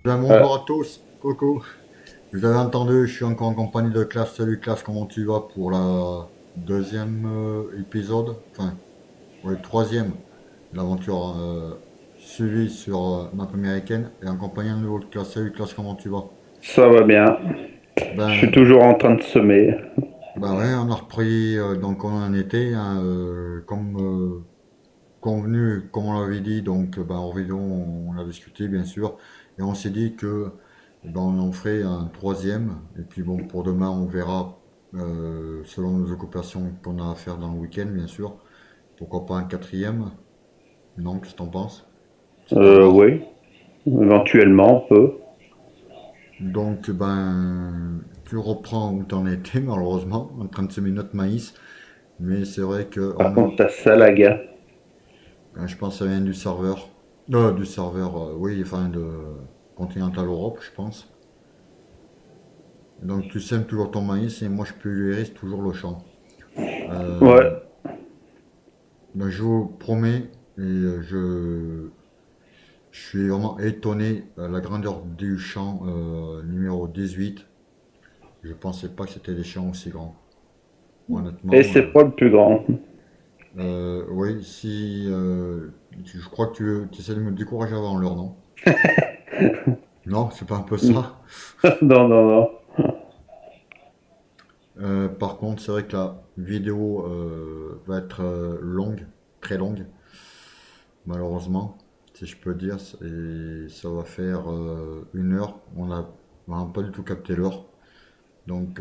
Bien, Euh, bonjour à tous, Coco. Vous avez entendu, je suis encore en compagnie de Classe. Salut Classe, comment tu vas pour la deuxième épisode? Enfin, ouais, troisième, l'aventure suivie sur map américaine et en compagnie de nouveau de Classe. Salut Classe, comment tu vas? Ça va bien. Je suis Ben, toujours en train de semer. ben ouais, on a repris donc on en était, hein, comme convenu, comme on l'avait dit, donc ben, en vidéo on a discuté bien sûr, et on s'est dit que ben, on en ferait un troisième, et puis bon pour demain on verra selon nos occupations qu'on a à faire dans le week-end bien sûr, pourquoi pas un quatrième, non, qu'est-ce que t'en penses? C'est à voir. Oui, éventuellement, on peut. Donc ben tu reprends où t'en étais malheureusement, en train de semer notre maïs, mais c'est vrai que Par contre, t'as ça, la gare. je pense que ça vient du serveur, oui, enfin de Continental Europe, je pense. Donc tu sèmes toujours ton maïs et moi je pulvérise toujours le champ. Ouais. Euh, ben, je vous promets, et je suis vraiment étonné à la grandeur du champ numéro 18. Je pensais pas que c'était des champs aussi grands. Et Honnêtement, c'est pas le plus grand. oui, si je crois que tu essaies de me décourager avant l'heure, non? Non, c'est pas un peu ça. Non, non, non. Par contre, c'est vrai que la vidéo va être longue, très longue, malheureusement, si je peux dire, et ça va faire 1 heure. On n'a pas du tout capté l'heure, donc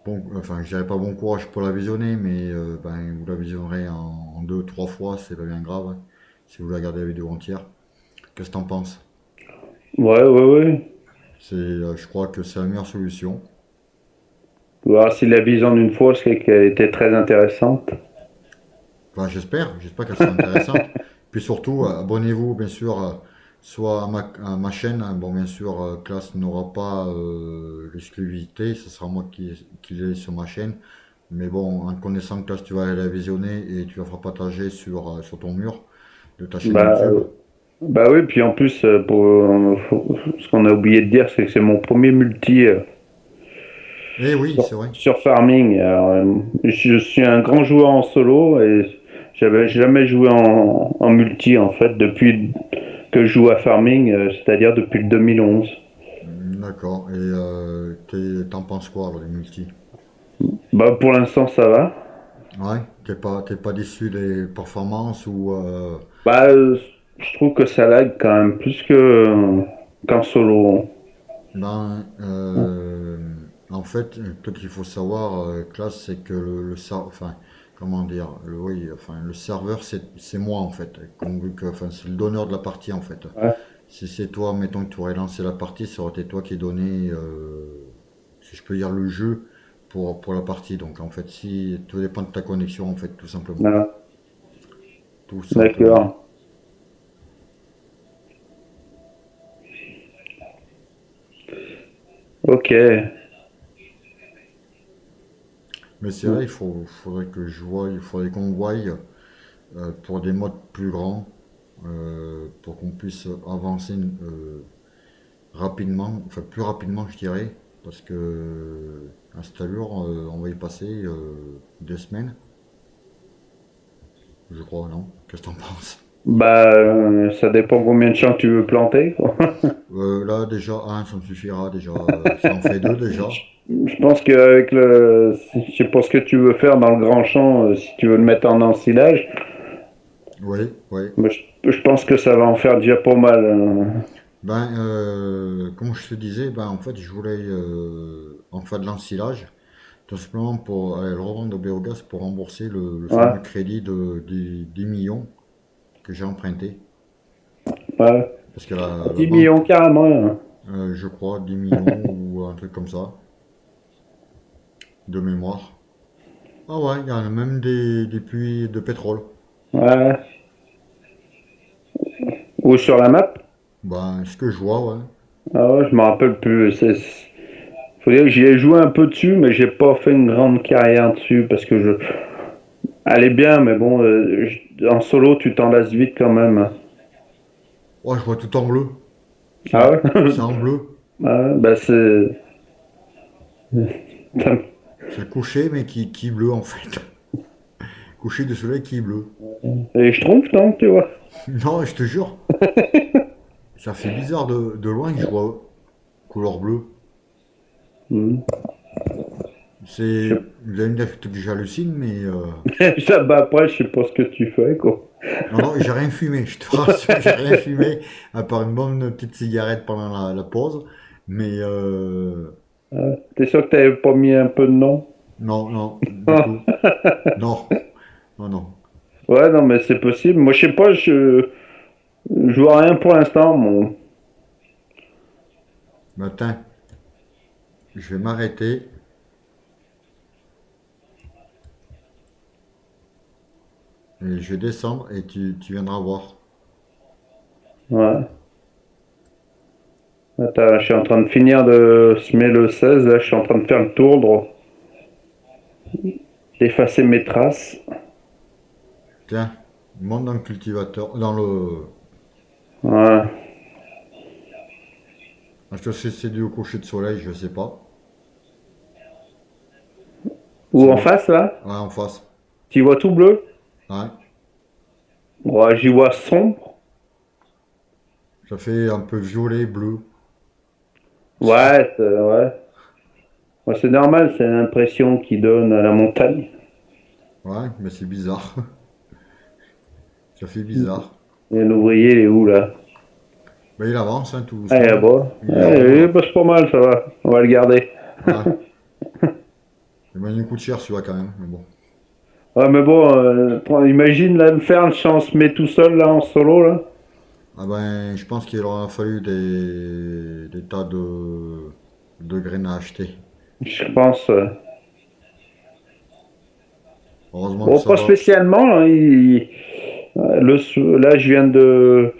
bon, enfin, je dirais pas bon courage pour la visionner, mais ben, vous la visionnerez en deux, trois fois, c'est pas bien grave, hein, si vous la regardez la vidéo entière. Qu'est-ce que t'en penses? Ouais, ouais, ouais. Je crois que c'est la meilleure solution. Voir si la vision d'une fois, c'est qu'elle était très intéressante. Enfin, j'espère qu'elle sera intéressante. Puis surtout, abonnez-vous, bien sûr, soit à ma chaîne. Hein. Bon, bien sûr, Classe n'aura pas l'exclusivité, ce sera moi qui l'ai sur ma chaîne. Mais bon, en connaissant Classe, tu vas aller la visionner et tu la feras partager sur ton mur de ta chaîne Bah, YouTube. bah oui, puis en plus, ce qu'on a oublié de dire, c'est que c'est mon premier multi Eh oui, c'est vrai. sur Farming. Alors, je suis un grand joueur en solo et j'avais jamais joué en multi en fait depuis que je joue à Farming, c'est-à-dire depuis le 2011. D'accord. Et t'en penses quoi, alors, les multi? Bah pour l'instant ça va. Ouais, t'es pas déçu des performances ou Bah je trouve que ça lag quand même plus que qu'en solo. Ben, en fait, tout qu'il faut savoir, classe, c'est que enfin, comment dire, oui, enfin, le serveur, c'est moi, en fait, vu que, enfin, c'est le donneur de la partie, en fait. Ouais. Si c'est toi, mettons que tu aurais lancé la partie, ça aurait été toi qui donnais, si je peux dire, le jeu pour la partie. Donc, en fait, si, tout dépend de ta connexion, en fait, tout simplement. Ah, Tout simplement. d'accord. Ok. Mais c'est vrai, faudrait que je voie, il faudrait qu'on voie pour des modes plus grands, pour qu'on puisse avancer rapidement, enfin plus rapidement je dirais, parce que à cette allure, on va y passer 2 semaines, je crois, non? Qu'est-ce que t'en penses? Bah ça dépend combien de champs tu veux planter, quoi. Là déjà, un, ça me suffira déjà, ça en fait deux déjà. Je pense qu'avec le, je sais pas ce que tu veux faire dans le grand champ, si tu veux le mettre en ensilage, Oui, oui. mais je pense que ça va en faire déjà pas mal. Ben, comme je te disais, ben en fait je voulais en faire de l'ensilage. Tout simplement pour aller le revendre au biogaz pour rembourser le Ouais, fameux crédit des 10 millions que j'ai emprunté. ouais. Parce que 10 millions banque, carrément, hein. je crois, 10 millions ou un truc comme ça, de mémoire. Ah ouais, il y en a même des puits de pétrole. Ouais. Ou sur la map. Ben, ce que je vois, ouais. Ah ouais, je me rappelle plus. Faut dire que j'y ai joué un peu dessus, mais j'ai pas fait une grande carrière dessus parce que je. Elle est bien, mais bon, en solo, tu t'en lasses vite quand même. Ouais, je vois tout en bleu. Ah ouais? C'est en bleu. Ah ouais, bah c'est. C'est le coucher, mais qui est bleu en fait. Coucher de soleil qui est bleu. Et je trompe, non, tu vois? Non, je te jure, ça fait bizarre de loin que je vois couleur bleue. Hmm. C'est, Je vous allez me dire que j'hallucine, mais Ça, bah après, je sais pas ce que tu fais, quoi. non, non, j'ai rien fumé, je te rassure, j'ai rien fumé, à part une bonne petite cigarette pendant la pause. Mais T'es sûr que t'avais pas mis un peu de nom? non, non, du tout. Non, non, non. Ouais, non, mais c'est possible. Moi, je sais pas, je vois rien pour l'instant. Mon... Matin, je vais m'arrêter et je vais descendre et tu viendras voir. Ouais. Attends, je suis en train de finir de semer le 16. Là, je suis en train de faire le tour, d'effacer mes traces. Tiens, monte dans le cultivateur, dans le. Ouais. Est-ce que c'est dû au coucher de soleil, je sais pas. Ou Tu en vois? face, là, Ouais, en face. tu vois tout bleu? Ouais. Ouais, j'y vois sombre. Ça fait un peu violet, bleu. Ouais, ouais. Ouais, c'est normal, c'est l'impression qu'il donne à la montagne. Ouais, mais c'est bizarre. Ça fait bizarre. Et l'ouvrier, il est où, là? Ben, il avance, hein, tout Ah, il est doucement. là-bas. Il est Ouais, là-haut, il là. bosse pas mal, ça va. On va le garder. Ouais. Il m'a coûte cher, celui-là, quand même. Mais bon. Ouais, mais bon, imagine là, le faire si on se met tout seul, là, en solo, là. Ah ben, je pense qu'il aura fallu des tas de graines à acheter. Je pense. Heureusement que Bon, ça pas va. spécialement, hein, là, je viens de.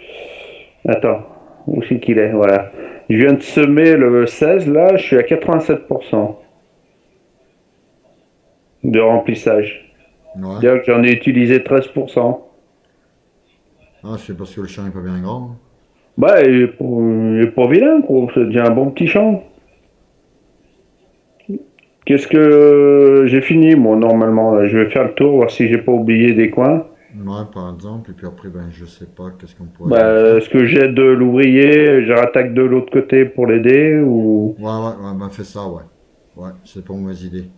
Attends, où c'est qu'il est? Voilà. Je viens de semer le 16, là, je suis à 87% de remplissage. Ouais. C'est-à-dire que j'en ai utilisé 13%. Ah, c'est parce que le champ est pas bien grand. Bah, il est pas vilain, quoi. C'est déjà un bon petit champ. Qu'est-ce que j'ai fini, moi, normalement, là. Je vais faire le tour, voir si j'ai pas oublié des coins. Ouais, par exemple. Et puis après, ben, je sais pas qu'est-ce qu'on pourrait bien Bah, faire. est-ce que j'aide l'ouvrier, je rattaque de l'autre côté pour l'aider, ou... Ouais, ouais, ouais, ben, fais ça, ouais. Ouais, c'est pas une mauvaise idée.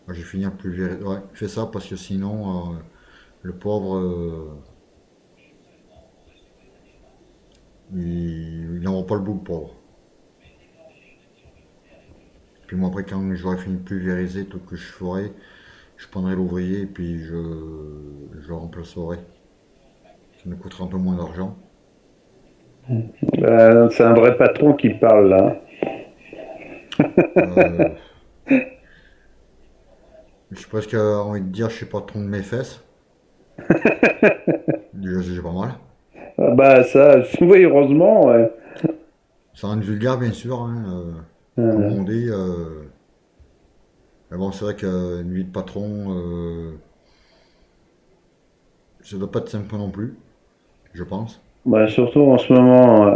Moi, je vais finir plus vite. Ouais, fais ça parce que sinon, le pauvre, il n'en vaut pas le bout, le pauvre. Puis moi, après, quand j'aurai fini de pulvériser tout ce que je ferai, je prendrai l'ouvrier et puis je le remplacerai. Ça me coûtera un peu moins d'argent. C'est un vrai patron qui parle, là. Euh, je suis presque envie de dire, je suis patron de mes fesses. Déjà, c'est pas mal. Ah bah, ça, oui, heureusement, ouais. Ça rend vulgaire, bien sûr, hein, comme Euh, on dit. Mais bon, c'est vrai qu'une vie de patron, ça doit pas être simple non plus, je pense. bah, surtout en ce moment,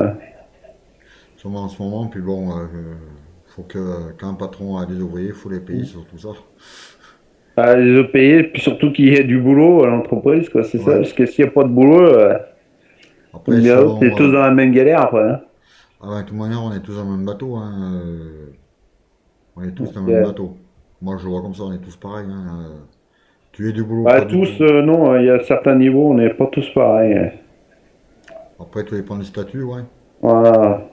Sûrement en ce moment, puis bon, faut que quand un patron a des ouvriers, il faut les payer, sur tout ça. à les payer, puis surtout qu'il y ait du boulot à l'entreprise, quoi, c'est ça. Ouais. Parce que s'il n'y a pas de boulot, Après, bien, t'es selon. tous dans la même galère, après, hein. Ah ouais, de toute manière, on est tous dans le même bateau, hein. On est tous dans le même Yeah. bateau. Moi, je le vois comme ça, on est tous pareils, hein. Tu es du boulot, Bah, pas du tous, boulot. non, il y a certains niveaux, on n'est pas tous pareils, hein. Après, tout dépend du statut, ouais. Voilà.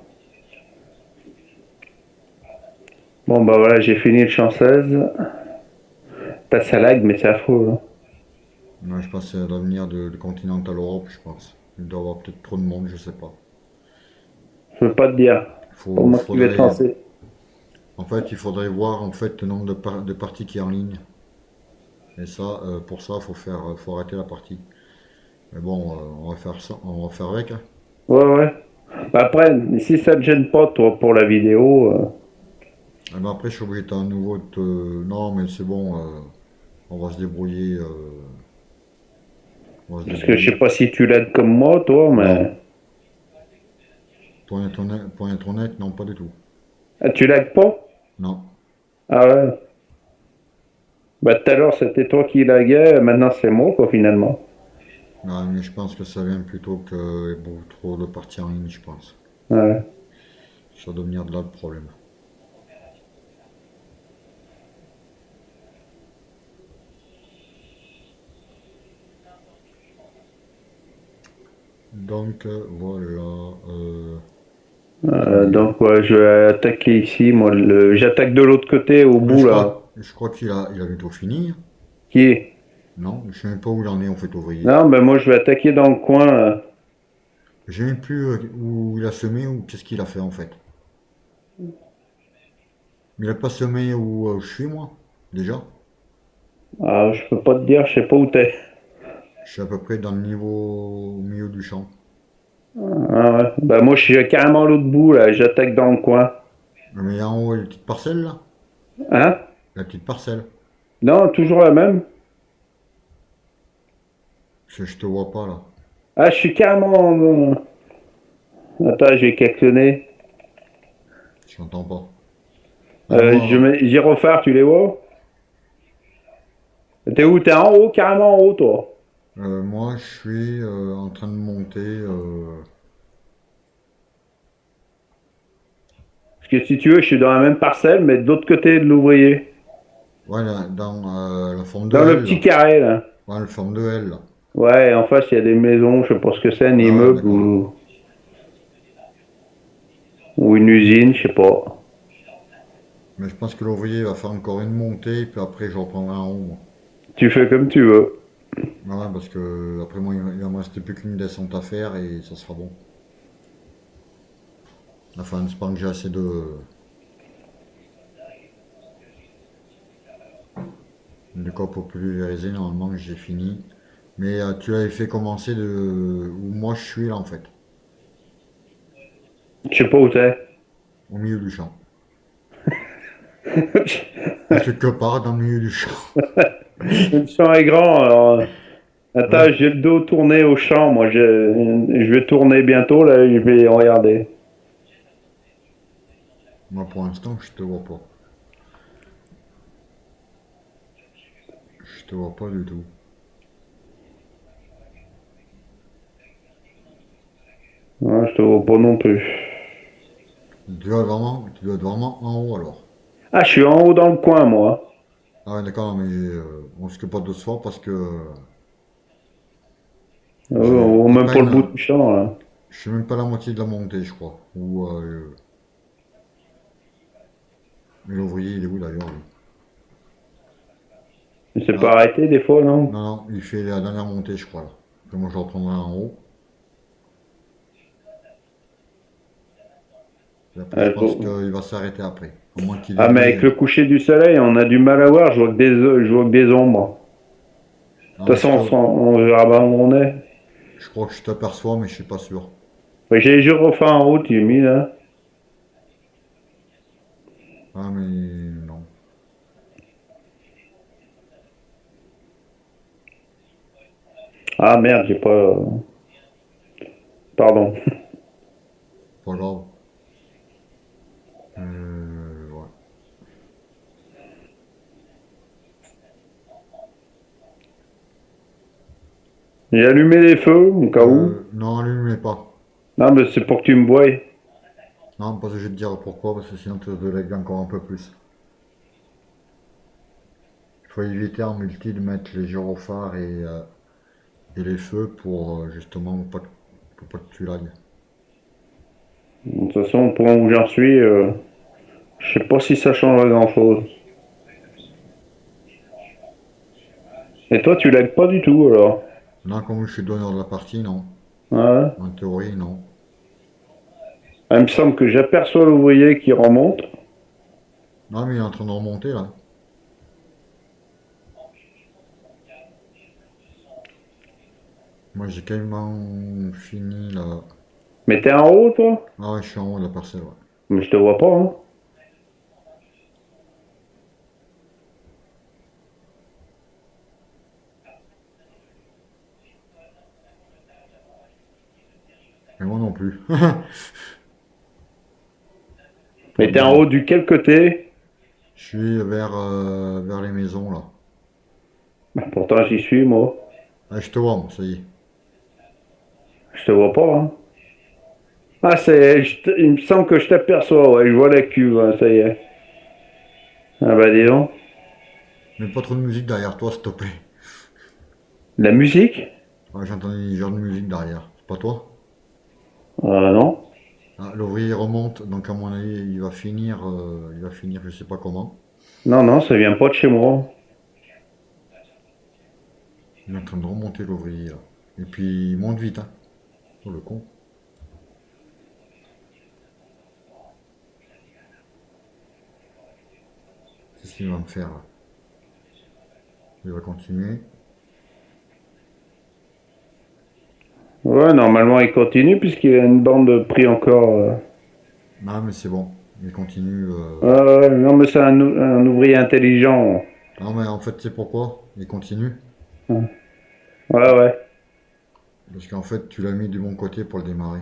Bon, bah voilà, j'ai fini le champ 16. T'as ça lag, mais c'est affreux, hein. Ouais, je pense que c'est l'avenir de Continental Europe, je pense. Il doit y avoir peut-être trop de monde, je sais pas. Je peux pas te dire. C'est pas moi qui vais te Faudrait, lancer. en fait, il faudrait voir en fait le nombre de parties qui est en ligne. Et ça, pour ça, faut arrêter la partie. Mais bon, on va faire ça, on va faire avec, hein. Ouais, ouais. Bah après, si ça te gêne pas, toi, pour la vidéo, Et ben après, je suis obligé à nouveau de non, mais c'est bon, on va se débrouiller, on va se parce que je sais débrouiller. pas si tu l'aides comme moi, toi, Non, mais... pour être honnête, non, pas du tout. Ah, tu lagues pas? Non. Ah ouais. Bah tout à l'heure c'était toi qui laguais, maintenant c'est moi quoi finalement. Ouais, mais je pense que ça vient plutôt que beaucoup trop de parties en ligne, je pense. Ouais. Ça doit venir de là le problème. Donc voilà. Donc ouais, je vais attaquer ici, moi j'attaque de l'autre côté au Mais bout là. je crois il a bientôt fini. Qui est? Non, je sais même pas où il en est en fait, ouvrier. Non, ben moi je vais attaquer dans le coin là. Je sais même plus où il a semé ou qu'est-ce qu'il a fait en fait. Mais il a pas semé où je suis moi, déjà. Ah, je peux pas te dire, je sais pas où t'es. Je suis à peu près dans le niveau au milieu du champ. Ah ouais. Ben moi je suis carrément à l'autre bout là, j'attaque dans le coin. Mais en haut, il y a une petite parcelle là. Hein? La petite parcelle. Non, toujours la même. Je te vois pas là. Ah, je suis carrément. Attends, j'ai klaxonné. Je n'entends pas. Ah, moi, Gyrophare, tu les vois? T'es où? T'es en haut, carrément en haut, toi. moi, je suis en train de monter. Parce que si tu veux, je suis dans la même parcelle, mais de l'autre côté de l'ouvrier. Ouais, dans la forme de Dans le L petit là. carré, là. Ouais, la forme de L là. Ouais, en face, il y a des maisons, je sais pas ce que c'est, un Ah ouais, immeuble d'accord. ou une usine, je sais pas. Mais je pense que l'ouvrier va faire encore une montée, puis après je reprendrai en haut, moi. Tu fais comme tu veux. Ouais, parce que après moi, il va me rester plus qu'une descente à faire et ça sera bon. Enfin, en espérant que j'ai assez de quoi pour pulvériser. Normalement, j'ai fini. Mais tu l'avais fait commencer de où moi je suis là en fait, Je sais pas où t'es. au milieu du champ. Quelque part dans le milieu du champ. Le champ est grand, alors. Ouais. Attends, j'ai le dos tourné au champ, moi. Je vais tourner bientôt, là, je vais regarder. Moi pour l'instant, je te vois pas. Je te vois pas du tout. Ouais, je te vois pas non plus. Tu dois être vraiment en haut alors. Ah, je suis en haut dans le coin, moi. Ah ouais, d'accord, mais on risque pas de se voir parce que j'ai à Même pour le peine, bout du champ, là. je suis même pas la moitié de la montée, je crois. Ou mais l'ouvrier, il est où d'ailleurs lui. Il s'est pas Ah, arrêté des fois, non? non, non, il fait la dernière montée, je crois là. Que moi je reprendrai en haut. Et après, je pense Faut- qu'il va s'arrêter après. À moins qu'il ait Ah, mais lui. avec le coucher du soleil, on a du mal à voir. Je vois que des ombres. Non, De mais toute façon, on verra bien où on est. je crois que je t'aperçois, mais je suis pas sûr. Ouais, j'ai les gyrophares en route, il est mis là. Ah, mais non. Ah merde, j'ai pas. Pardon. Pas grave. Ouais. J'ai allumé les feux, au cas où. Non, allumez pas. Non, mais c'est pour que tu me voies. Non, parce que je vais te dire pourquoi, parce que sinon tu te lègues encore un peu plus. Il faut éviter en multi de mettre les gyrophares et les feux pour justement pour pas que tu lagues. De toute façon, au point où j'en suis, je sais pas si ça change grand chose. Et toi, tu lagues pas du tout alors? Non, comme je suis donneur de la partie, non. Ouais. En théorie, non. Ah, il me semble que j'aperçois l'ouvrier qui remonte. Non, mais il est en train de remonter là. Moi, j'ai quasiment fini là. Mais t'es en haut, toi? Ah ouais, je suis en haut de la parcelle, ouais. Mais je te vois pas, hein. Et moi non plus. Mais t'es en haut du quel côté? Je suis vers les maisons là. Bah, pourtant j'y suis moi. Ah, je te vois, moi, ça y est. Je te vois pas, hein. Ah, il me semble que je t'aperçois, ouais, je vois la cuve, hein, ça y est. Ah bah dis donc. Mais pas trop de musique derrière toi, s'il te plaît. La musique? Ouais, j'ai entendu une genre de musique derrière. C'est pas toi? Non. Ah, l'ouvrier remonte, donc à mon avis, il va finir, je sais pas comment. Non, non, ça vient pas de chez moi. Il est en train de remonter l'ouvrier là. Et puis il monte vite, hein. Oh le con. Qu'est-ce qu'il va me faire là? Il va continuer. Ouais, normalement il continue puisqu'il y a une bande pris encore. Ah mais c'est bon. Il continue. Ouais, non, mais c'est un ouvrier intelligent. Non mais en fait c'est pourquoi? Il continue. Ouais, ouais. Parce qu'en fait tu l'as mis du bon côté pour le démarrer.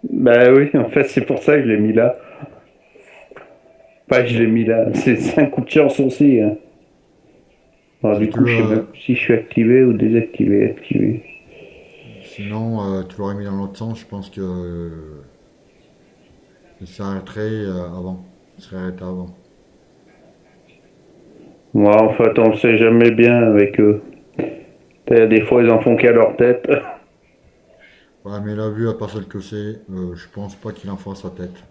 Bah oui, en fait c'est pour ça que je l'ai mis là. Enfin, je l'ai mis là. C'est un coup de chance aussi, hein. Alors, Si du tu coup, je sais même le, plus si je suis activé ou désactivé. Activé. Sinon tu l'aurais mis dans l'autre sens, je pense que il s'arrêterait avant. Il serait arrêté avant. Moi, en fait, on ne sait jamais bien avec eux. Des fois, ils en font qu'à leur tête. Ouais mais la vue à part celle que c'est, je pense pas qu'il en fera sa tête.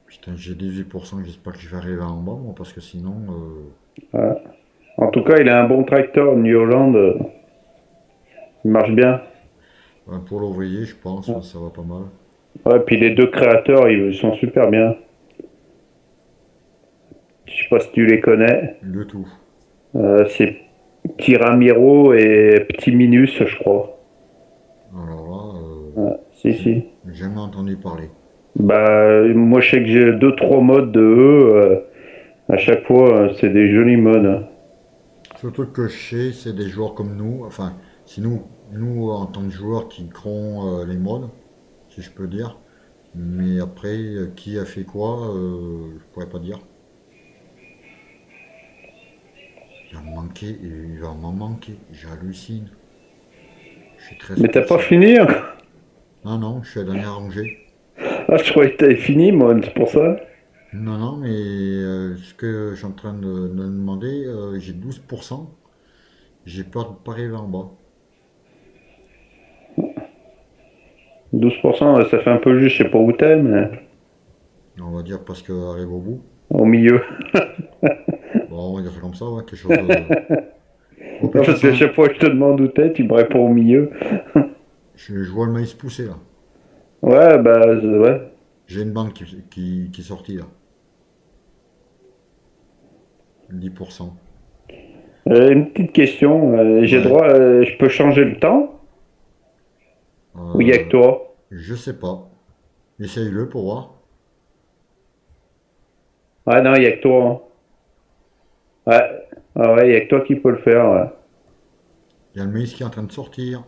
Putain j'ai 18%, j'espère que je vais arriver en bas moi parce que sinon Ouais. En tout cas, il a un bon tracteur, New Holland. Il marche bien. pour l'ouvrier je pense Ouais, ça va pas mal. ouais, puis les deux créateurs, ils sont super bien. Je sais pas si tu les connais. Le tout. C'est Petit Ramiro et Petit Minus, je crois. Alors là, Ouais, si, j'ai si. jamais entendu parler. Bah, moi, je sais que j'ai deux, trois modes de eux. À chaque fois, c'est des jolis modes. Le truc que je sais, c'est des joueurs comme nous, enfin, c'est nous en tant que joueurs qui créons les modes, si je peux dire. Mais après, qui a fait quoi, je pourrais pas dire. Il va m'en manquer, j'hallucine. Je suis très Mais t'as pas stressé. fini, hein? Non, non, je suis à la dernière rangée. Ah, je croyais que t'avais fini, moi, c'est pour ça. Non, non, mais ce que je suis en train de demander, j'ai 12%. J'ai peur de pas arriver en bas. 12%, ça fait un peu juste, je sais pas où t'es, mais On va dire parce que arrive au bout. au milieu. Bon, on va dire ça comme ça, ouais, quelque chose. Oh Non, putain, parce qu'à chaque fois que je te demande où t'es, tu me réponds au milieu. je vois le maïs pousser là. Ouais, bah, ouais. J'ai une bande qui est sortie là. 10%. Une petite question. J'ai Ouais. droit, je peux changer le temps? Ou il y a que Euh, toi? je sais pas. Essaye-le pour voir. Ah non, il y a que toi, hein. Ouais. Ah ouais, il y a que toi qui peux le faire, ouais. Il y a le maïs qui est en train de sortir.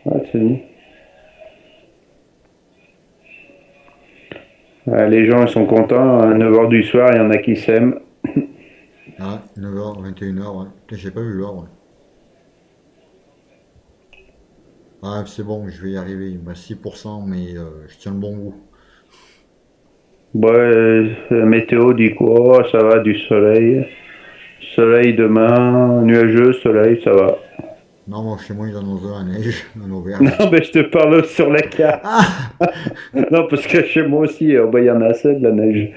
Ouais, c'est dit. Ouais, les gens, ils sont contents. À 9h du soir, il y en a qui s'aiment. Ah, 9h, 21h, ouais. Putain, j'ai pas vu l'heure, ouais. Ah, c'est bon, je vais y arriver. Il me reste 6%, mais je tiens le bon bout. Ouais, la météo dit quoi? Ça va, du soleil. Soleil demain, nuageux, soleil, ça va. Non, moi, chez moi, il annonce de la neige, en auberge. Non, mais je te parle sur la carte. Ah! Non, parce que chez moi aussi, bah, il y en a assez de la neige.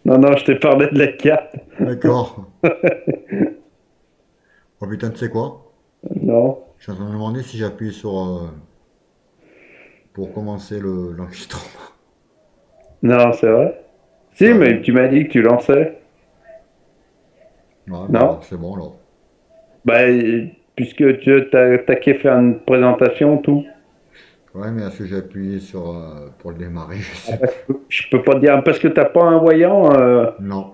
Non, non, je te parlais de la carte. D'accord. Oh putain, tu sais quoi? Non, Je suis en train de me demander si j'appuie sur pour commencer l'enregistrement. non, c'est vrai. Si, Ça mais arrive. tu m'as dit que tu lançais. Ouais, bah, Non? c'est bon alors. Bah, puisque tu t'as qu'à faire une présentation, tout. Ouais, mais est-ce que j'ai appuyé sur pour le démarrer? Je sais plus. Je peux pas te dire, parce que t'as pas un voyant. Non.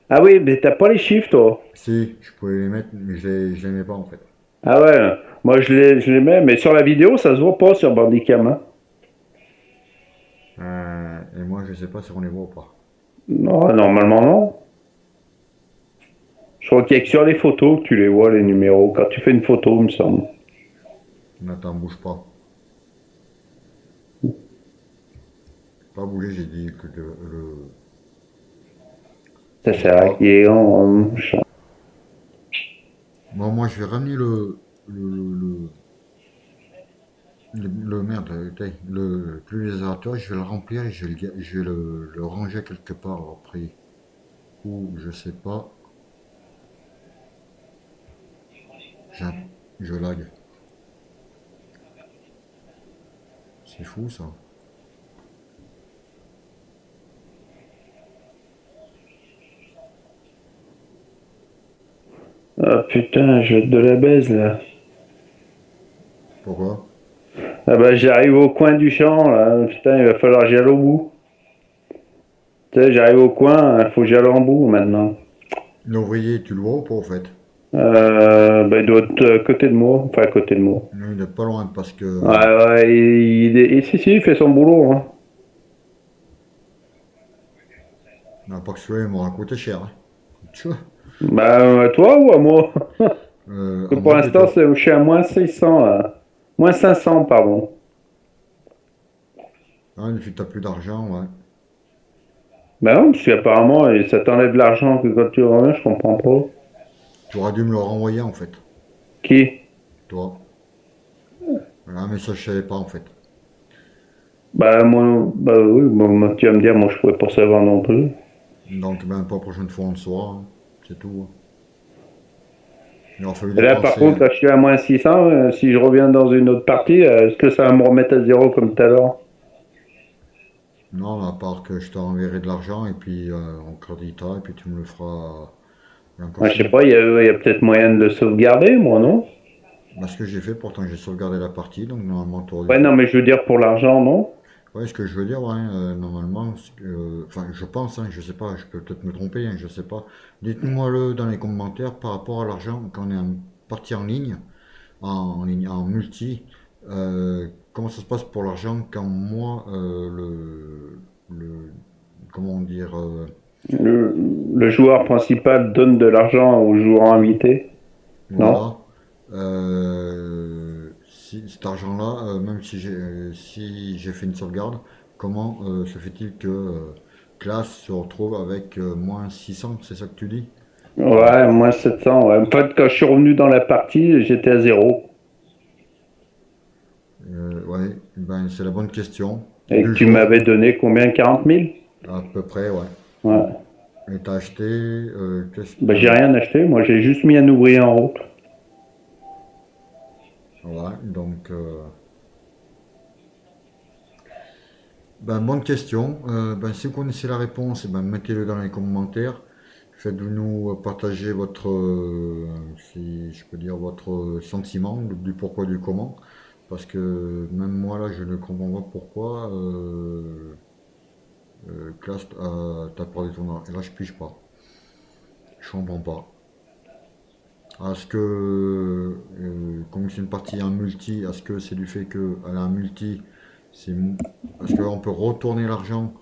Ah oui, mais t'as pas les chiffres, toi. Si, je pouvais les mettre, mais je les mets pas en fait. Ah ouais, moi je les mets, mais sur la vidéo, ça se voit pas sur Bandicam, hein. Et moi, je sais pas si on les voit ou pas. Non, normalement non. Je crois qu'il y a que sur les photos que tu les vois, les numéros. Quand tu fais une photo, il me semble. Attends, bouge pas. Pas bouger, j'ai dit que Ça bouge sert à pas. rien. Bon, moi, je vais ramener le, merde, le pulvérisateur, je vais le remplir et je vais le ranger quelque part après. Ou je sais pas. J'ai un- je lag. C'est fou ça. Ah putain, je vais être de la baise là. Pourquoi? Ah bah j'arrive au coin du champ là. Putain, il va falloir que j'aille au bout. Tu sais, j'arrive au coin, il faut que j'aille en bout maintenant. L'ouvrier, tu le vois ou pas au fait? Bah, il doit être à côté de moi. Enfin, à côté de moi. Non, il est pas loin parce que Ouais, ouais, si, il fait son boulot. Hein. pas que celui-là il m'aura coûté cher, hein. Tu vois? Bah, à toi ou à moi? À Pour moi l'instant, plutôt. je suis à moins 600 là. Moins 500, pardon. Ah, il fait t'as plus d'argent, ouais. Bah non, parce qu'apparemment, ça t'enlève l'argent que quand tu reviens, je comprends pas. Tu aurais dû me le renvoyer en fait, Qui? toi. Voilà, mais ça je savais pas en fait. Bah, moi, bah oui, bon, tu vas me dire, moi, je pouvais pas savoir non plus. Donc ben pas la prochaine fois on le saura, hein. C'est tout, hein. Il aurait fallu Et là, par dépenser. contre, là, je suis à moins 600. Si je reviens dans une autre partie, est-ce que ça va me remettre à zéro comme tout à l'heure? Non, à part que je te renverrai de l'argent et puis on créditera et puis tu me le feras l'an Ouais, je sais prochain. pas, il y a peut-être moyen de le sauvegarder, moi, non? Bah, ce que j'ai fait, pourtant j'ai sauvegardé la partie, donc normalement tu aurais dû Ouais, faire. non, mais je veux dire pour l'argent, non? Ouais, ce que je veux dire, ouais, normalement, enfin, je pense, hein, je sais pas, je peux peut-être me tromper, hein, je sais pas. Dites-moi-le dans les commentaires par rapport à l'argent quand on est parti en ligne, en multi. Comment ça se passe pour l'argent quand moi, comment dire, Le, le joueur principal donne de l'argent au joueur invité, non? voilà, si cet argent-là, même si j'ai fait une sauvegarde, comment se fait-il que classe se retrouve avec moins 600, c'est ça que tu dis? Ouais, moins 700, ouais. En fait, quand je suis revenu dans la partie, j'étais à zéro. Ouais, ben c'est la bonne question. Et que Du tu jour, m'avais donné combien? 40 000. à peu près, ouais. Ouais. Et t'as acheté, Bah, j'ai rien acheté, moi, j'ai juste mis un ouvrier en route. ouais, donc, ben bonne question. Ben si vous connaissez la réponse, eh ben mettez-le dans les commentaires. Faites-nous partager votre, si je peux dire, votre sentiment du pourquoi du comment. Parce que même moi là, je ne comprends pas pourquoi Class t'a perdu ton argent. Et là, je pige pas. Je comprends pas. Est-ce que, comme c'est une partie en multi, est-ce que c'est du fait qu'elle a un multi, c'est, est-ce qu'on peut retourner l'argent?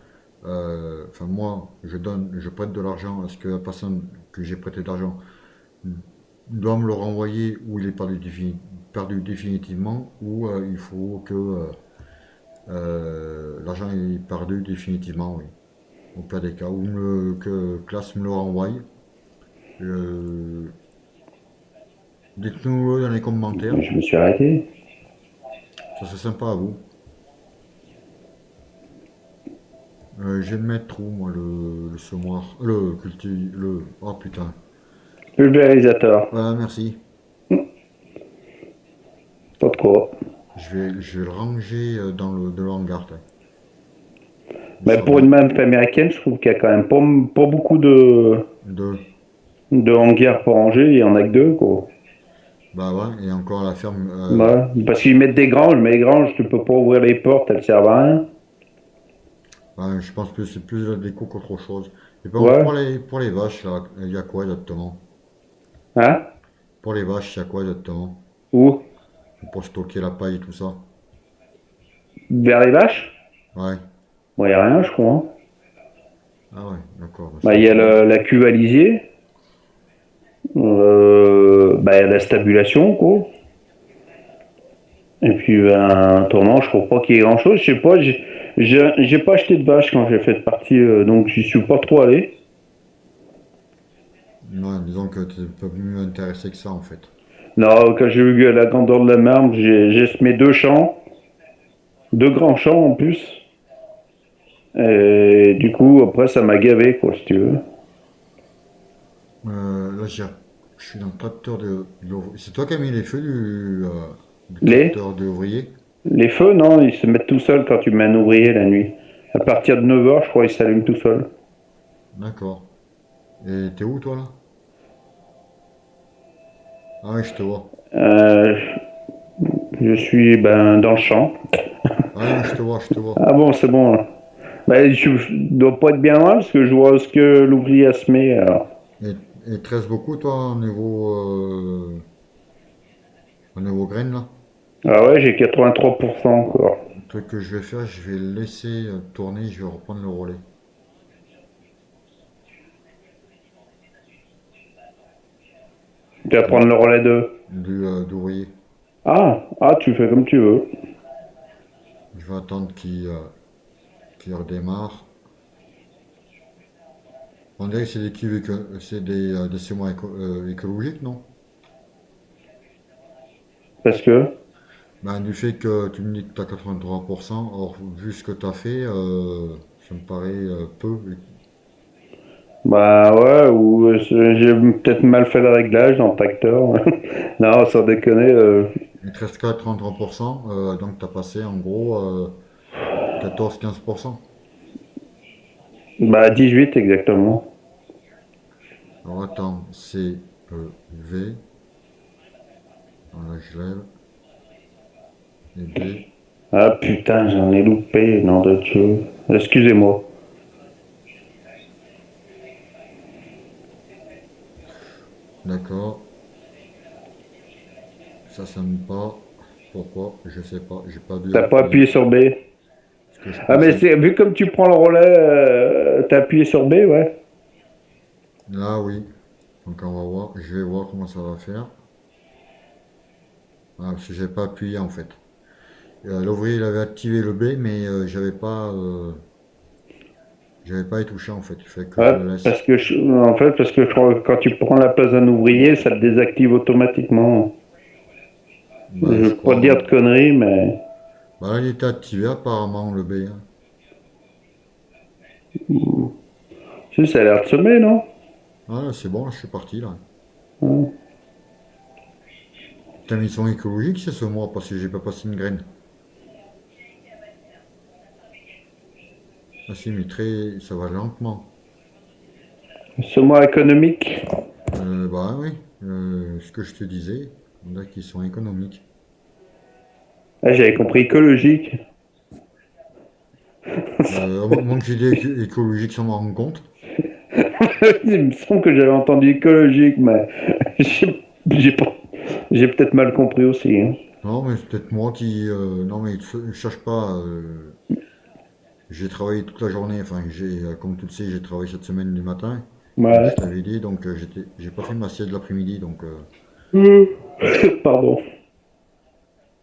Enfin, moi, je prête de l'argent. Est-ce que la personne que j'ai prêté de l'argent doit me le renvoyer ou il est perdu définitivement ou il faut que l'argent est perdu définitivement, oui. Au pire des cas, que classe me le renvoie. Euh, Dites-nous dans les commentaires. Je me suis arrêté. Ça c'est sympa à vous. Je vais le mettre où, moi, le semoir. Oh putain. Pulvérisateur. Voilà, merci. Pas de quoi. Je vais le ranger de le hangar, là. Mais Ça pour va. une map américaine, je trouve qu'il y a quand même pas beaucoup Deux. de hangars pour ranger. Il y en a que deux, quoi. Bah ouais, et encore la ferme. Ouais. Parce qu'ils mettent des granges, mais les granges, tu peux pas ouvrir les portes, elles servent à rien. Ouais, je pense que c'est plus la déco qu'autre chose. Et par contre, Ouais. pour les vaches, là, il y a quoi exactement? Hein? Pour les vaches, il y a quoi exactement? Où? Pour stocker la paille et tout ça. Vers les vaches? Ouais. Bon, il n'y a rien, je crois, hein. Ah ouais, d'accord. Bah, Bah, c'est il y a automatique. la cuve à lisier, bah, il y a la stabulation, quoi. Et puis, un tournant, je crois pas qu'il y ait grand-chose. Je sais pas, j'ai pas acheté de vache quand j'ai fait de partie, donc j'y suis pas trop allé. Ouais, disons que tu n'es pas mieux intéressé que ça en fait. Non, quand j'ai vu la grandeur de la marbre, j'ai semé deux champs, deux grands champs en plus. Et du coup, après, ça m'a gavé, quoi, si tu veux. Là, je suis dans le tracteur de l'ouvrier. C'est toi qui as mis les feux du Les, tracteur de l'ouvrier? les feux, non, ils se mettent tout seuls quand tu mets un ouvrier la nuit. À partir de 9 heures, je crois, ils s'allument tout seuls. D'accord. Et t'es où toi là? Ah oui, je te vois. Euh, je suis ben, dans le champ. Ah non, je te vois, je te vois. Ah bon, c'est bon. Ben, je dois pas être bien loin parce que je vois ce que l'ouvrier a semé. Alors. Et, et te reste beaucoup toi au niveau graines là? Ah ouais, j'ai 83% encore. Le truc que je vais faire, je vais le laisser tourner, je vais reprendre le relais Tu vas prendre le relais de. d'ouvrier. Ah, tu fais comme tu veux. Je vais attendre qu'il redémarre. On dirait que c'est des cuves c'est des semoirs écologiques, non? Parce que. Ben, du fait que tu me dis que tu as 83%, or vu ce que tu as fait, ça me paraît peu. Bah ouais, ou j'ai peut-être mal fait le réglage dans le tracteur. Non, sans déconner. Il te reste qu'à 33%, donc tu as passé en gros 14-15%. Bah 18 exactement. Alors attends, c'est V, voilà, je lève, et B, Ah putain, j'en ai loupé, nom de Dieu. Excusez-moi. d'accord, ça sonne pas. Pourquoi? Je sais pas, j'ai pas dû T'as pas appuyer. appuyé sur B. Ce que je Ah pense, mais c'est vu comme tu prends le relais, t'as appuyé sur B, ouais. là oui, donc on va voir, je vais voir comment ça va faire. Ah, parce que j'ai pas appuyé en fait. L'ouvrier il avait activé le B, mais j'avais pas y touché en fait. Il fait que je Ouais, le laisse. en fait, parce que je crois que quand tu prends la place d'un ouvrier, ça te désactive automatiquement. Je Bah, je veux pas te crois. dire de conneries, mais Bah, là, il était activé apparemment le B, hein. si ça a l'air de semer, non? Ah, là, c'est bon, là, je suis parti là. Ouais. Putain, mais ils sont écologiques, c'est ce mois, parce que j'ai pas passé une graine. Ah, si, mais très. Ça va lentement. Semoir économique. Bah oui, ce que je te disais, on a qui sont économiques. Ah, j'avais compris écologique. Au moment que j'ai dit écologique sans m'en rendre compte. Il me semble que j'avais entendu écologique, mais j'ai pas- j'ai peut-être mal compris aussi, hein. Non, mais c'est peut-être moi qui. Non, mais cherche pas. J'ai travaillé toute la journée, enfin, comme tu le sais, j'ai travaillé cette semaine du matin, comme Ouais. je t'avais dit, donc j'ai pas fait ma sieste de l'après-midi, donc Pardon.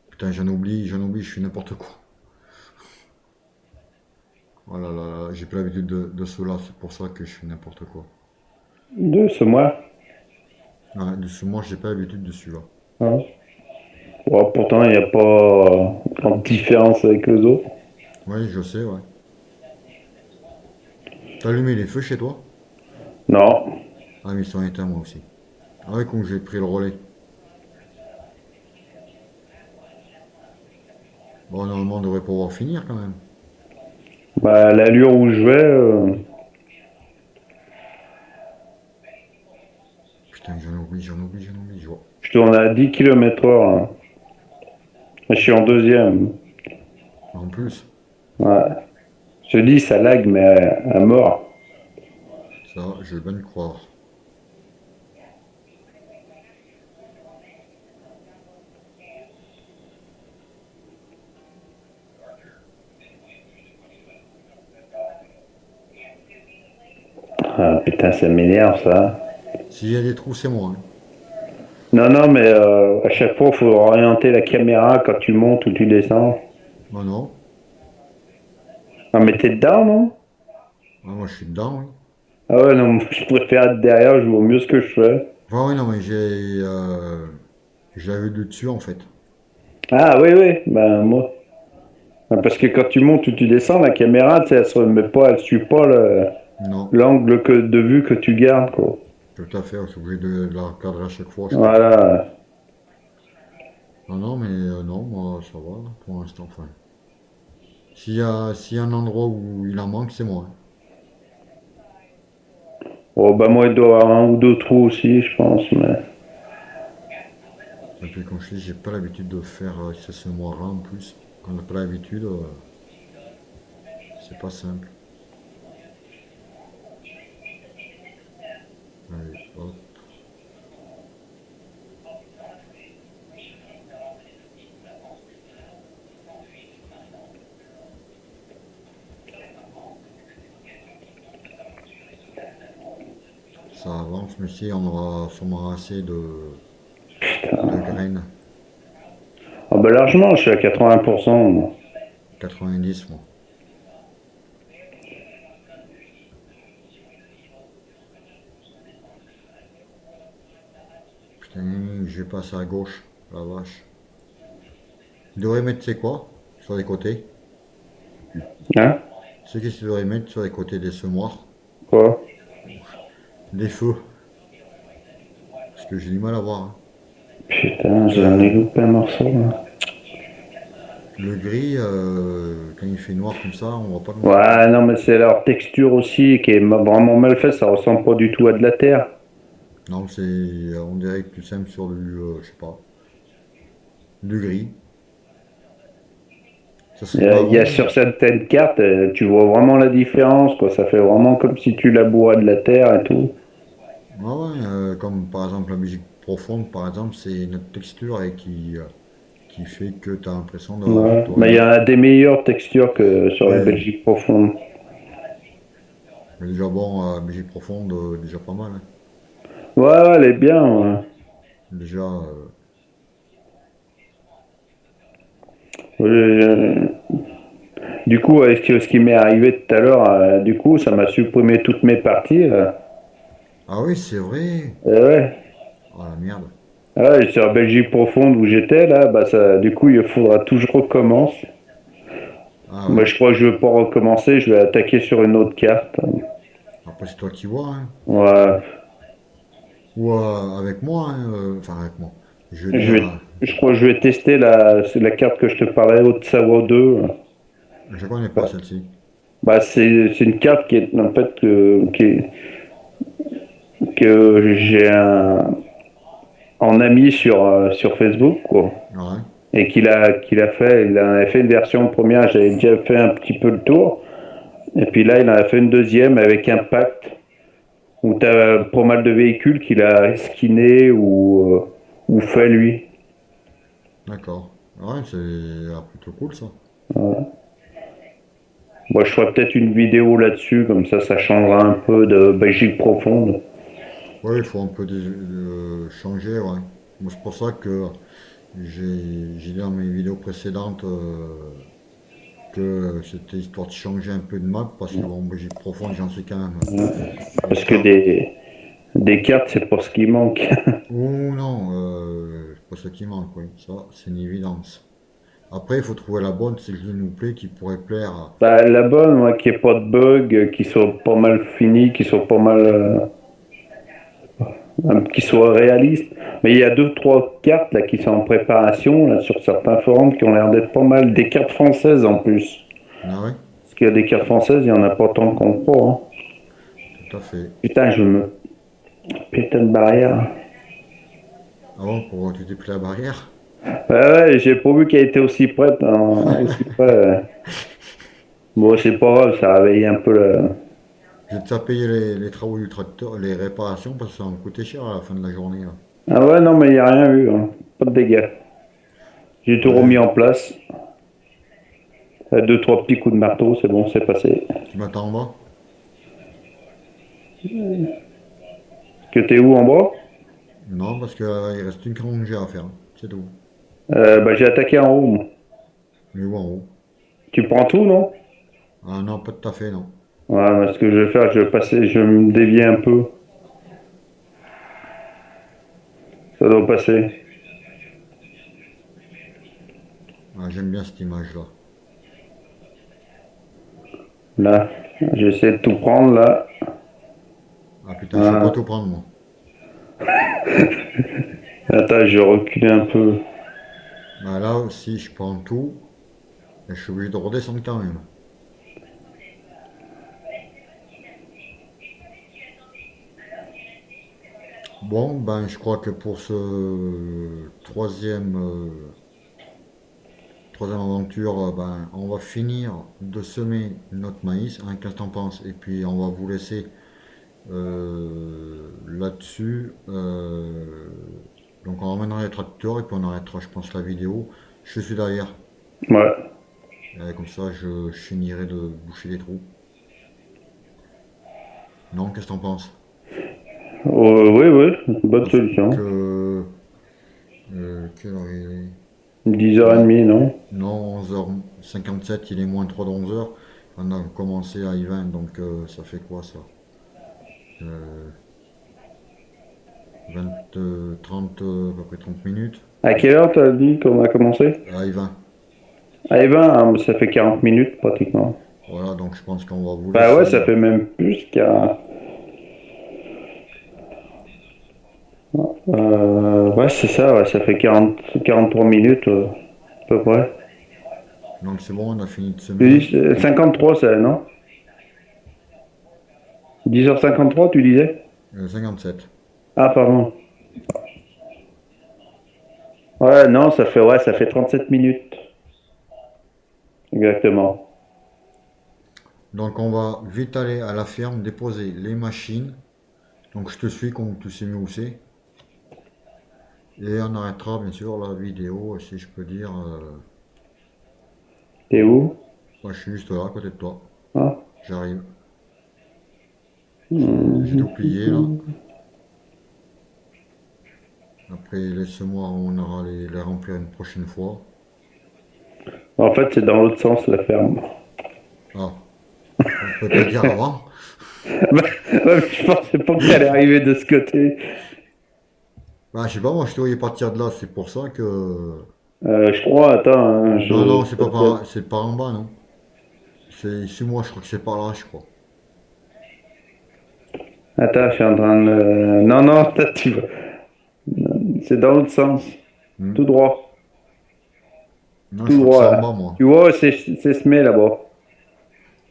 putain, j'en oublie, je fais n'importe quoi. Oh là là là, j'ai pas l'habitude de cela, c'est pour ça que je fais n'importe quoi. Deux semoirs. Ouais, de ce moi, j'ai pas l'habitude de celui-là. Hein. Bon, pourtant, il n'y a pas grande différence avec les autres. Oui, je sais, ouais. T'as allumé les feux chez toi? Non. Ah, mais ils sont éteints, moi aussi. Ah ouais, quand j'ai pris le relais. Bon, normalement, on devrait pouvoir finir quand même. Bah, à l'allure où je vais, Putain, j'en oublie, j'en oublie, j'en oublie, je vois. je tourne à 10 km/h, là. Je suis en deuxième. En plus, Ouais. Je te dis, ça lag, mais à mort. ça, je vais bien le croire. Ah, putain, ça m'énerve ça. S'il y a des trous, c'est moi, hein. Non, non, mais à chaque fois, il faut orienter la caméra quand tu montes ou tu descends. Non, non. Ah, mais t'es dedans, non? Ah, moi, je suis dedans, oui. Ah ouais, non, moi, je préfère être derrière, je vois mieux ce que je fais. Enfin, oui, non, mais j'avais le dessus, en fait. Ah oui, oui, ben moi. Ah, parce que quand tu montes ou tu descends, la caméra, tu sais, elle se remet pas, elle suit pas Non, l'angle de vue que tu gardes, quoi. tout à fait. Je suis obligé de la recadrer à chaque fois, je crois. Voilà. Non, non, mais non, moi, ça va, là, pour l'instant. Enfin, s'il y a un endroit où il en manque, c'est moi, hein. Bon, bah moi, il doit y avoir un ou deux trous aussi, je pense, mais... Et puis, comme je dis, j'ai pas l'habitude de faire ce mois-là, en plus. Quand on n'a pas l'habitude, c'est pas simple. Allez, hop. Ça avance, mais si, on aura sûrement assez de graines. Ah bah largement, je suis à 80%, moi. 90, moi. Putain, je vais passer à gauche, la vache. Il devrait mettre, c'est quoi? Sur les côtés. Hein? Tu sais qu'est-ce qu'il devrait mettre sur les côtés des semoirs? Quoi? Des feux. Parce que j'ai du mal à voir, hein. Putain, j'en ai Le, loupé un morceau, là. le gris, quand il fait noir comme ça, on voit pas grand-chose. Ouais, non, mais c'est leur texture aussi qui est vraiment mal faite, ça ressemble pas du tout à de la terre. Non, on dirait que plus simple sur je sais pas, du gris. Ça serait pas Il y a bon. sur certaines cartes, tu vois vraiment la différence, quoi. Ça fait vraiment comme si tu labourais de la terre et tout. Ah ouais, comme par exemple la musique profonde, par exemple, c'est notre texture et qui fait que tu as l'impression d'avoir Ouais. plutôt Mais il y en a des meilleures textures que sur la Oui, Belgique profonde. mais déjà bon, musique profonde, déjà pas mal, hein. Ouais, ouais, elle est bien, ouais. Déjà, Je- Du coup, ce qui m'est arrivé tout à l'heure, du coup, ça m'a supprimé toutes mes parties. ah oui, c'est vrai. Et ouais. Oh la merde. Ah ouais, sur la Belgique profonde où j'étais, là, bah ça, du coup, il faudra tout que je recommence. Ah Moi, ouais. je crois que je vais pas recommencer, je vais attaquer sur une autre carte. Après, c'est toi qui vois, hein. Ouais. Ou avec moi, hein, enfin avec moi. Je veux Je dire, vais, je crois que je vais tester la carte que je te parlais, Otsawa 2. je connais pas celle-ci. Bah, c'est une carte qui est, en fait, que j'ai en ami sur Facebook, quoi. Ouais, Et qu'il a fait, il en avait fait une version première, j'avais déjà fait un petit peu le tour. Et puis là, il en a fait une deuxième avec Impact, où tu as pas mal de véhicules qu'il a skiné ou fait lui. d'accord. Ouais, c'est plutôt cool ça. Moi, je ferai peut-être une vidéo là-dessus, comme ça changera un peu de Belgique profonde. Ouais, il faut un peu changer, ouais. Moi, c'est pour ça que j'ai dit dans mes vidéos précédentes que c'était histoire de changer un peu de map, parce que bon, Brigitte Profonde, j'en suis quand même au Parce que stade. des cartes, c'est pas ce qui manque. Oh non, c'est pas ce qui manque, oui, ça, c'est une évidence. Après, il faut trouver la bonne, celle qui nous plaît, qui pourrait plaire Bah, la bonne, moi, qu'il n'y ait pas de bugs, qui soit pas mal fini, qui soit pas mal, qui soit réaliste. Mais il y a deux, trois cartes là qui sont en préparation là, sur certains forums qui ont l'air d'être pas mal. Des cartes françaises en plus. Ah ouais, Parce qu'il y a des cartes françaises, il y en a pas tant qu'on croit, hein. tout à fait. Putain, je me putain de barrière. Ah bon, tu t'es pris la barrière? Ouais, ouais, j'ai pas vu qu'elle était aussi prête, hein, aussi près. Bon, c'est pas grave, ça réveille un peu le. J'ai déjà payé les travaux du tracteur, les réparations, parce que ça va me coûter cher à la fin de la journée, là. Ah ouais, non, mais il n'y a rien eu, hein. Pas de dégâts. J'ai tout remis Ouais, en place. Deux, trois petits coups de marteau, c'est bon, c'est passé. tu m'attends en bas? Que t'es où en bas? Non, parce qu'il reste une rangée à faire. C'est tout. Bah, j'ai attaqué en haut, moi. Mais où en haut? Tu prends tout, non? Ah non, pas tout à fait, non. Ouais, bah, ce que je vais faire, je vais passer, je vais me dévier un peu. Ça doit passer. Ah, j'aime bien cette image-là. Là, j'essaie de tout prendre, là. Ah putain, je peux pas Voilà. tout prendre, moi. Attends, je vais reculer un peu. Ah, là aussi, je prends tout. Et je suis obligé de redescendre quand même. Bon, ben, je crois que pour ce troisième aventure, ben, on va finir de semer notre maïs. Hein, qu'est-ce que t'en penses? Et puis, on va vous laisser là-dessus. Donc, on ramènera les tracteurs et puis on arrêtera, je pense, la vidéo. Je suis derrière. Ouais. Comme ça, je finirai de boucher les trous. Non, qu'est-ce que t'en penses? Oui, oui, bonne Parce solution. que... quelle heure il est? Ouais. 10h30, non? Non, 11h57, il est moins 3 de 11h. On a commencé à I20, donc ça fait quoi ça? Euh, 20, 30, à peu près 30 minutes. À quelle heure t'as dit qu'on a commencé? À I20. Ah, et 20, ça fait 40 minutes pratiquement. Voilà, donc je pense qu'on va vous Bah ouais, laisser. ça fait même plus qu'à. Ouais, c'est ça, ouais, ça fait 43 minutes à peu près. Donc c'est bon, on a fini de Tu semer. dis 53, ça, non? 10h53, tu disais? 57. Ah, pardon. Ouais, non, ça fait 37 minutes. Exactement. Donc on va vite aller à la ferme, déposer les machines. Donc je te suis comme tu sais mieux où c'est. Et on arrêtera bien sûr la vidéo, si je peux dire. T'es où? Moi, je suis juste là, à côté de toi. Ah. J'arrive. J'ai tout plié là. Hmm. Après, laisse-moi, on aura les remplir une prochaine fois. En fait, c'est dans l'autre sens, la ferme. Ah, on peut pas dire avant. Bah, ouais, je pensais pas que t'allais arriver de ce côté. Bah, je sais pas, moi je te voyais partir de là, c'est pour ça que. Je crois, attends, hein, Non, non, c'est pas peut-être. c'est par en bas, non. C'est ici, moi, je crois que c'est par là, je crois. Attends, je suis en train de. Non, non, attends, c'est dans l'autre sens. Hmm. Tout droit. Non, je Tout crois que droit, c'est en là. bas, moi. Tu vois, c'est semé là-bas.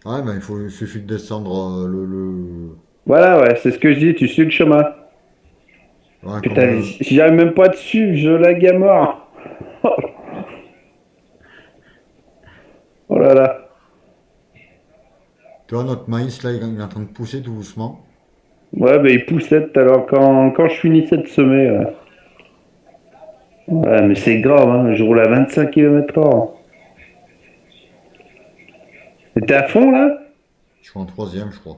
Ah, ben, il suffit de descendre Voilà, ouais, c'est ce que je dis, tu suis le chemin. ouais, comme Putain, si j'arrive même pas dessus, je lag à mort. Oh là là. Tu vois, notre maïs, là, il est en train de pousser tout doucement. Ouais, bah il poussait tout à l'heure quand je finissais de semer. Ouais, ouais, mais c'est grave, hein. Je roule à 25 km/h. Et t'es à fond là? Je suis en troisième, je crois.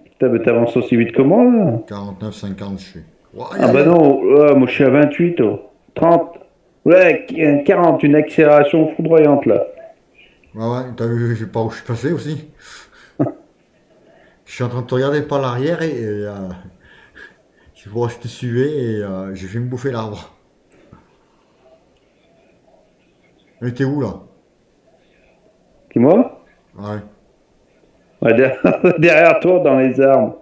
Putain, mais t'avances aussi vite que moi là. 49, 50, je suis. Oh, aïe, Ah aïe, bah aïe. non, ouais, moi je suis à 28, oh. 30. Ouais, 40, une accélération foudroyante là. Ouais, ouais, t'as vu, je sais pas où je suis passé aussi. Je suis en train de te regarder par l'arrière et je vois si tu suivais et j'ai fait me bouffer l'arbre. Mais t'es où là? Qui moi? Ouais. Ouais, derrière toi dans les arbres.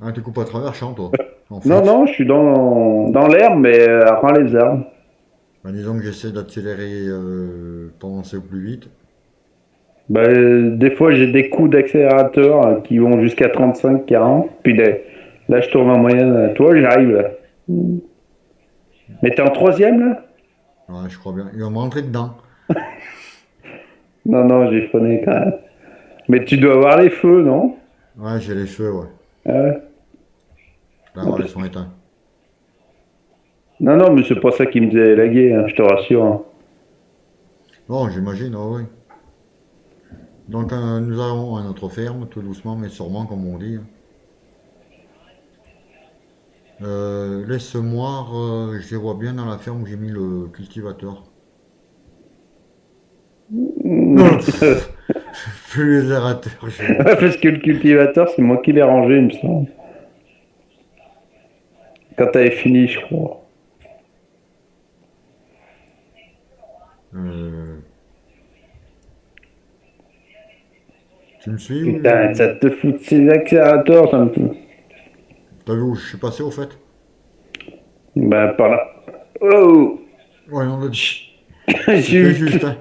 Ah, tu coupes à travers champ, toi, en Non, fait. non, je suis dans l'herbe, mais avant les arbres. Bah, disons que j'essaie d'accélérer pour avancer au plus vite. Bah, des fois, j'ai des coups d'accélérateur qui vont jusqu'à 35, 40. Puis là, je tourne en moyenne. Toi, j'arrive là. Mais t'es en troisième là? Ouais, je crois bien. Il va me rentrer dedans. Non, non, j'ai phoné quand même. Mais tu dois avoir les feux, non? Ouais, j'ai les feux, ouais. Ah ouais. Là, Ah, voilà, ils sont éteints. non, non, mais c'est pas ça qui me faisait laguer, hein, je te rassure, hein. Bon, j'imagine, ah oui. Donc, nous allons à notre ferme, tout doucement, mais sûrement, comme on dit. Hein. Les semoirs, je les vois bien dans la ferme où j'ai mis le cultivateur. Plus les aérateurs, j'ai mis. Parce que le cultivateur, c'est moi qui l'ai rangé, il me semble. Quand t'avais fini, je crois. Euh, Tu me suis Putain, ça ou te fout de ces accélérateurs, ça me fout. t'as vu où je suis passé au fait? Bah, par là. Oh! Ouais, on l'a dit. J'ai C'était eu. juste, hein.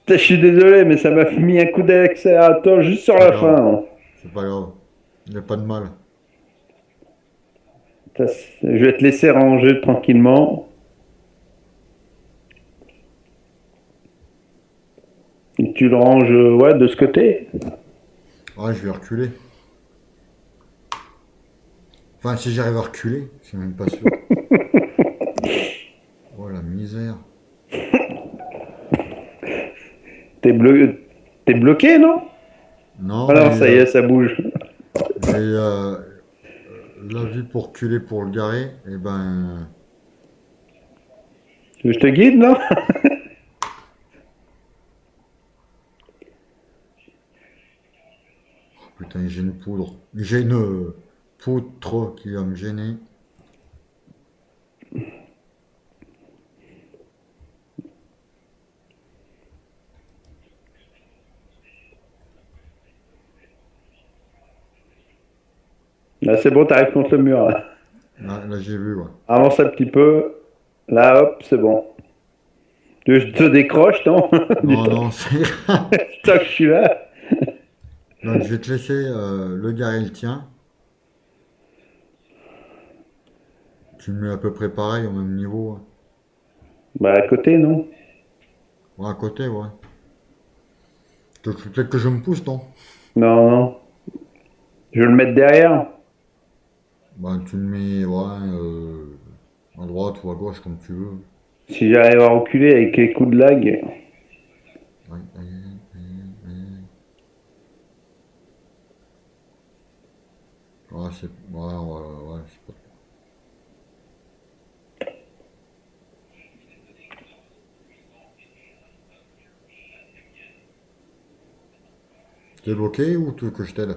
Je suis désolé, mais ça m'a mis un coup d'accélérateur juste sur Pas la grave. fin, hein. C'est pas grave. Il n'y a pas de mal. Je vais te laisser ranger tranquillement. Et tu le ranges, ouais, de ce côté. Ouais, je vais reculer. Enfin, si j'arrive à reculer, c'est même pas sûr. Oh la misère. T'es bloqué, non? Non, Ah non, mais ça y est, ça bouge. j'ai la vue pour reculer pour le garer. Et ben, Tu veux que je te guide, non? putain, j'ai une poudre. J'ai une poutre qui va me gêner. Là, c'est bon, t'arrives contre le mur, là. Là, j'ai vu, ouais. Avance un petit peu. Là, hop, c'est bon. Tu veux que je te décroche, non? Du Non, temps non, c'est. que je suis là. Donc, je vais te laisser le garer le tien. Tu le mets à peu près pareil, au même niveau, hein. Bah, à côté, non? Ouais, à côté, ouais. Peut-être que je me pousse, non? Non, non. Je vais le mettre derrière. Ben, tu le mets, ouais, à droite ou à gauche, comme tu veux. Si j'arrive à reculer avec les coups de lag. Ouais, ouais, ouais, c'est pas... T'es bloqué ou tu veux que je t'aide?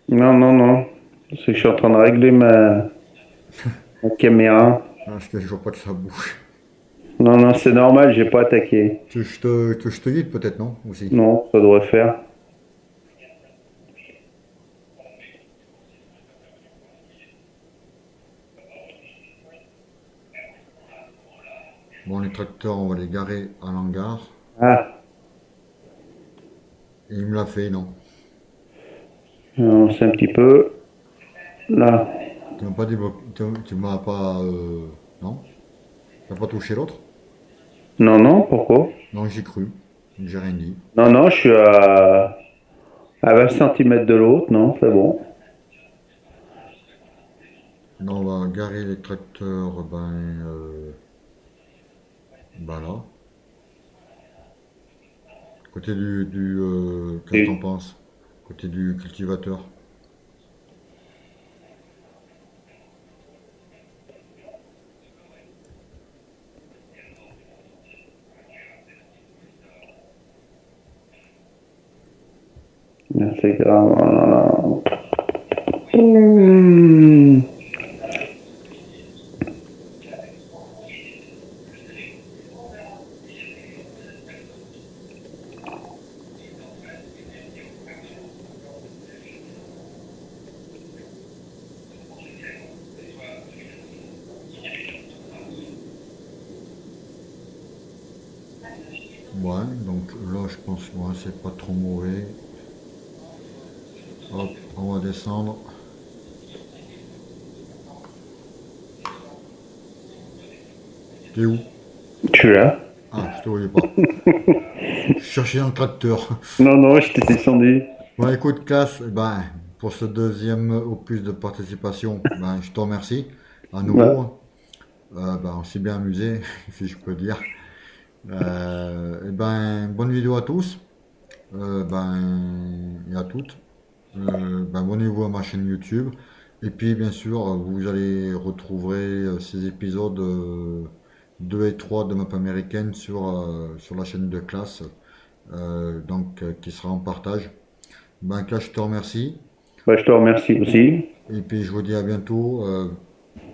Non, non, non. C'est que je suis en train de régler ma caméra. Parce que je vois pas que ça bouge. Non, non, c'est normal, j'ai pas attaqué. Tu veux que je te guide peut-être, non? Aussi. Non, ça devrait faire. Bon, les tracteurs, on va les garer à l'hangar. Ah, Et il me l'a fait, non? c'est un petit peu. Là. Tu m'as pas débloqué, tu m'as pas, non? T'as pas touché l'autre? Non, non, pourquoi? Non, j'ai cru. J'ai rien dit. Non, non, je suis à 20 centimètres de l'autre, non, c'est bon. Non, on va garer les tracteurs, ben là. Côté qu'est-ce que t'en Et- penses? Côté du cultivateur. C'est grave. Oh là là. Mmh. Ouais, donc là, je pense que ouais, c'est pas trop mauvais. Hop, on va descendre. T'es où? Je suis là. Ah, je te voyais pas. Je cherchais un tracteur. Non, non, je t'ai descendu. Bon, écoute, Cass, pour ce deuxième opus de participation, je te remercie à Ouais. nouveau. On s'est bien amusé, si je peux dire. Bonne vidéo à tous, et à toutes. Abonnez-vous à ma chaîne YouTube. Et puis, bien sûr, vous allez retrouver ces épisodes 2 et 3 de Map Américaine sur la chaîne de classe, qui sera en partage. Ben, Clash, je te remercie. Bah, je te remercie aussi. Et puis, je vous dis à bientôt.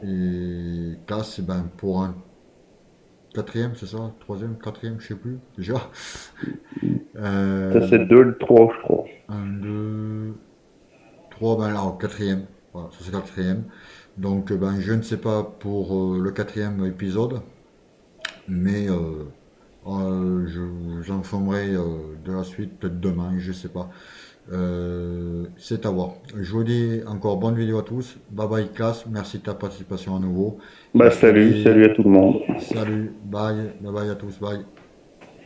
Et classe, ben, pour un quatrième, c'est ça? Troisième, quatrième, je sais plus, déjà. Ça, Euh, c'est 2 le 3, je crois. un, deux, trois, ben là, au quatrième. Voilà, ça c'est le quatrième. Donc, ben, je ne sais pas pour le quatrième épisode, mais je vous informerai de la suite peut-être demain, je sais pas. C'est à voir. Je vous dis encore bonne vidéo à tous. Bye bye classe, merci de ta participation à nouveau. Et Bah, je te salut, dis salut à tout le monde. salut, bye, bye bye à tous, bye.